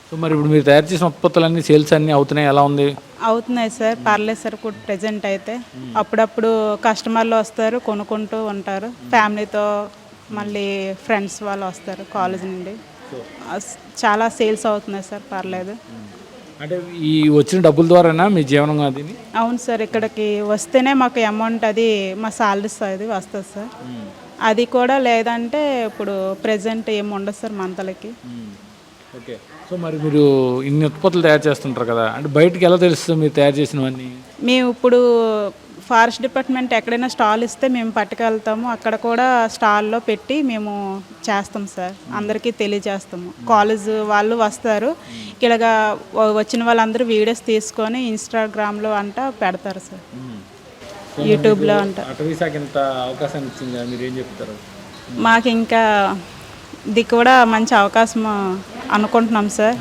So మరి ఇప్పుడు మీరు తయారు చేసిన ఉత్పత్తులన్నీ సేల్స్ అన్నీ అవుతున్నాయి, ఎలా ఉంది? అవుతున్నాయి సార్, పర్లేదు సార్. ఇప్పుడు ప్రజెంట్ అయితే అప్పుడప్పుడు కస్టమర్లు వస్తారు, కొనుక్కుంటూ ఉంటారు. ఫ్యామిలీతో మళ్ళీ ఫ్రెండ్స్ వాళ్ళు వస్తారు కాలేజ్ నుండి. చాలా సేల్స్ అవుతున్నాయి సార్, పర్లేదు. అంటే ఈ వచ్చిన డబ్బుల ద్వారానా మీ జీవనం అది? అవును సార్, ఇక్కడికి వస్తేనే మాకు అమౌంట్ అది మా సాలరీస్ అది వస్తుంది సార్. అది కూడా లేదంటే ఇప్పుడు ప్రజెంట్ ఏమి ఉండదు సార్ మంత్లకి. ఓకే. సో మరి మీరు ఇన్ని ఉత్పత్తులు తయారు చేస్తుంటారు కదా, అంటే బయటికి ఎలా తెలుస్తుంది మీరు తయారు చేసినవన్నీ? మేము ఇప్పుడు ఫారెస్ట్ డిపార్ట్మెంట్ ఎక్కడైనా స్టాల్ ఇస్తే మేము పట్టుకెళ్తాము. అక్కడ కూడా స్టాల్లో పెట్టి మేము చేస్తాం సార్, అందరికీ తెలియజేస్తాము. కాలేజ్ వాళ్ళు వస్తారు, ఇలాగా వచ్చిన వాళ్ళందరూ వీడియోస్ తీసుకొని ఇన్స్టాగ్రామ్లో అంట పెడతారు సార్, యూట్యూబ్లో అంట. అటవీ శాఖ ఇంత అవకాశాన్ని ఇచ్చింది కదా, మీరు ఏం చెప్తారు? మాకు ఇంకా ఇది కూడా మంచి అవకాశం అనుకుంటున్నాం సార్.